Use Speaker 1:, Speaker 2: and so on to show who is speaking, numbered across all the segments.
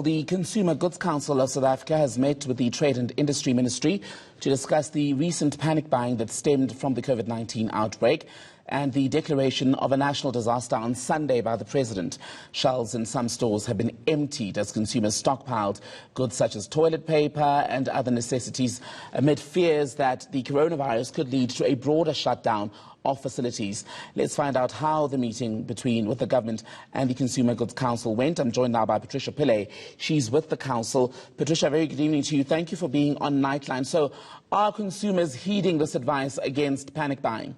Speaker 1: The Consumer Goods Council of South Africa has met with the Trade and Industry Ministry to discuss the recent panic buying that stemmed from the COVID-19 outbreak and the declaration of a national disaster on Sunday by the President. Shelves in some stores have been emptied as consumers stockpiled goods such as toilet paper and other necessities amid fears that the coronavirus could lead to a broader shutdown of facilities. Let's find out how the meeting with the government and the Consumer Goods Council went. I'm joined now by Patricia Pillay. She's with the council. Patricia, very good evening to you. Thank you for being on Nightline. So, are consumers heeding this advice against panic buying?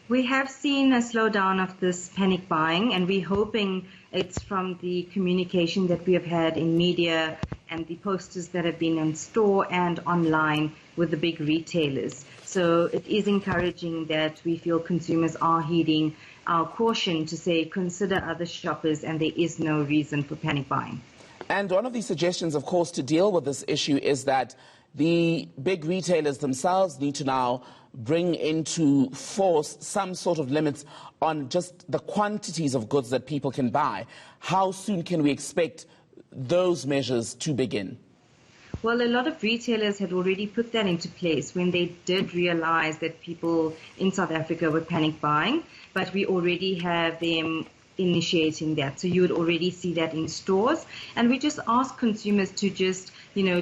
Speaker 2: We have seen a slowdown of this panic buying, and we're hoping it's from the communication that we have had in media and the posters that have been in store and online with the big retailers. So it is encouraging that we feel consumers are heeding our caution to say consider other shoppers, and there is no reason for panic buying.
Speaker 1: And one of the suggestions, of course, to deal with this issue is that the big retailers themselves need to now bring into force some sort of limits on just the quantities of goods that people can buy. How soon can we expect those measures to begin?
Speaker 2: Well, a lot of retailers had already put that into place when they did realize that people in South Africa were panic buying, but we already have them initiating that. So you would already see that in stores. And we just ask consumers to just,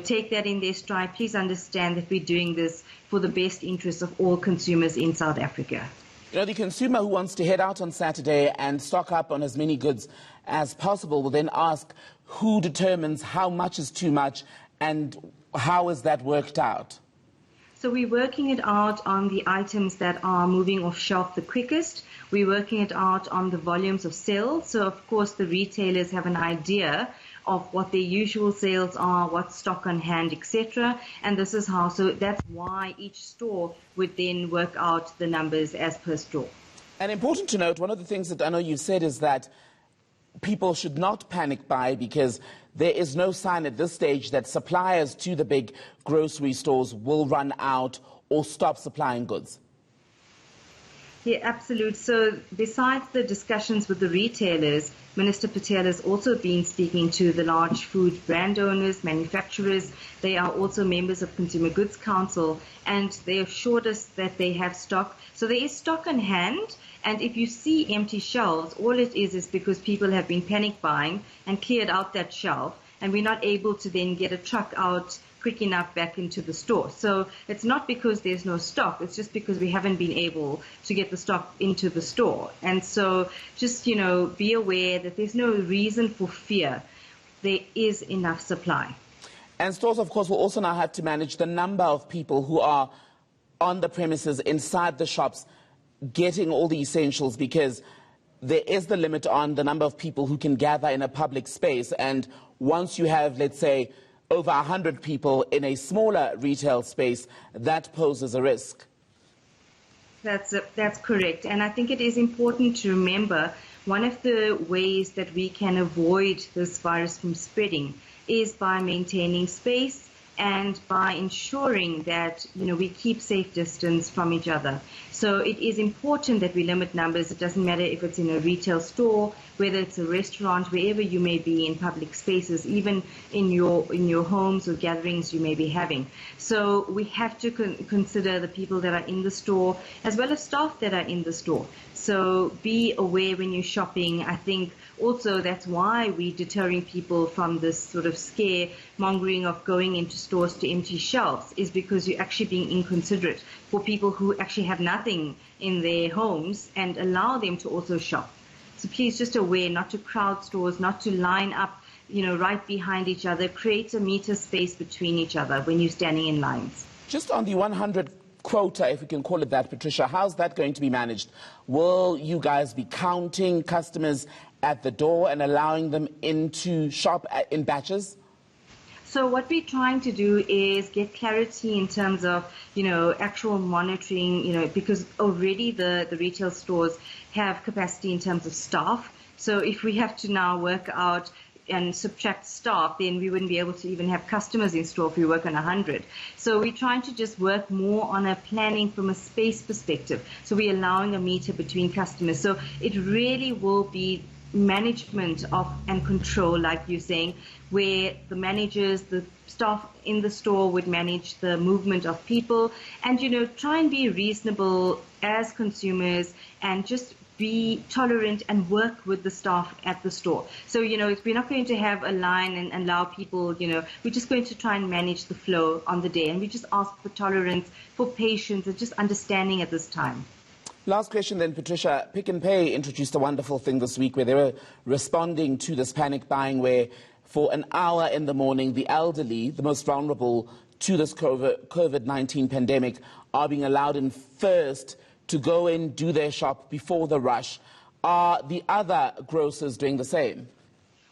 Speaker 2: take that in their stride. Please understand that we're doing this for the best interests of all consumers in South Africa.
Speaker 1: The consumer who wants to head out on Saturday and stock up on as many goods as possible will then ask who determines how much is too much and how is that worked out?
Speaker 2: So we're working it out on the items that are moving off shelf the quickest. We're working it out on the volumes of sales. So, of course, the retailers have an idea of what their usual sales are, what's stock on hand, etc. And this is how, so that's why each store would then work out the numbers as per store.
Speaker 1: And important to note, one of the things that I know you've said is that people should not panic buy because there is no sign at this stage that suppliers to the big grocery stores will run out or stop supplying goods.
Speaker 2: Yeah, absolutely. So besides the discussions with the retailers, Minister Patel has also been speaking to the large food brand owners, manufacturers. They are also members of Consumer Goods Council, and they assured us that they have stock. So there is stock on hand, and if you see empty shelves, all it is because people have been panic buying and cleared out that shelf, and we're not able to then get a truck out quick enough back into the store. So it's not because there's no stock, it's just because we haven't been able to get the stock into the store. And so just, be aware that there's no reason for fear. There is enough supply.
Speaker 1: And stores, of course, will also now have to manage the number of people who are on the premises inside the shops getting all the essentials, because there is the limit on the number of people who can gather in a public space. And once you have, let's say, over 100 people in a smaller retail space, that poses a risk.
Speaker 2: That's correct. And I think it is important to remember one of the ways that we can avoid this virus from spreading is by maintaining space and by ensuring that, we keep safe distance from each other. So it is important that we limit numbers. It doesn't matter if it's in a retail store, whether it's a restaurant, wherever you may be in public spaces, even in your homes or gatherings you may be having. So we have to consider the people that are in the store as well as staff that are in the store. So be aware when you're shopping. I think also that's why we're deterring people from this sort of scaremongering of going into stores to empty shelves, is because you're actually being inconsiderate for people who actually have nothing in their homes and allow them to also shop. So please just aware not to crowd stores, not to line up, right behind each other. Create a meter space between each other when you're standing in lines.
Speaker 1: Just on the 100 quota, if we can call it that, Patricia, how's that going to be managed? Will you guys be counting customers at the door and allowing them into shop in batches?
Speaker 2: So what we're trying to do is get clarity in terms of, actual monitoring, because already the retail stores have capacity in terms of staff. So if we have to now work out and subtract staff, then we wouldn't be able to even have customers in store if we work on 100. So we're trying to just work more on a planning from a space perspective. So we're allowing a meter between customers. So it really will be management of and control, like you're saying, where the managers, the staff in the store would manage the movement of people, and try and be reasonable as consumers and just be tolerant and work with the staff at the store. So, if we're not going to have a line and allow people, we're just going to try and manage the flow on the day. And we just ask for tolerance, for patience, and just understanding at this time.
Speaker 1: Last question then, Patricia. Pick n Pay introduced a wonderful thing this week where they were responding to this panic buying where for an hour in the morning, the elderly, the most vulnerable to this COVID-19 pandemic, are being allowed in first to go in, do their shop before the rush. Are the other grocers doing the same?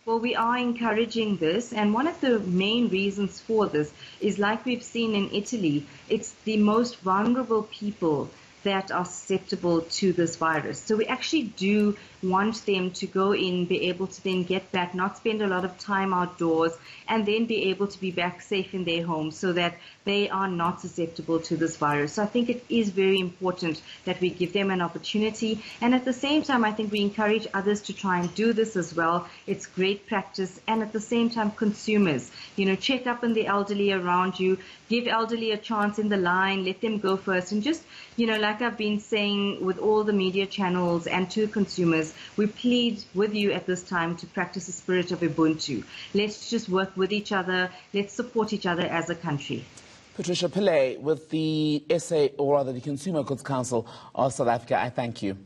Speaker 2: Well, we are encouraging this, and one of the main reasons for this is, like we've seen in Italy, it's the most vulnerable people that are susceptible to this virus. So we actually do want them to go in, be able to then get back, not spend a lot of time outdoors, and then be able to be back safe in their homes so that they are not susceptible to this virus. So I think it is very important that we give them an opportunity. And at the same time, I think we encourage others to try and do this as well. It's great practice. And at the same time, consumers, check up on the elderly around you, give elderly a chance in the line, let them go first. And just, like I've been saying with all the media channels and to consumers, we plead with you at this time to practice the spirit of Ubuntu. Let's just work with each other. Let's support each other as a country.
Speaker 1: Patricia Pillay with the SA, or rather the Consumer Goods Council of South Africa, I thank you.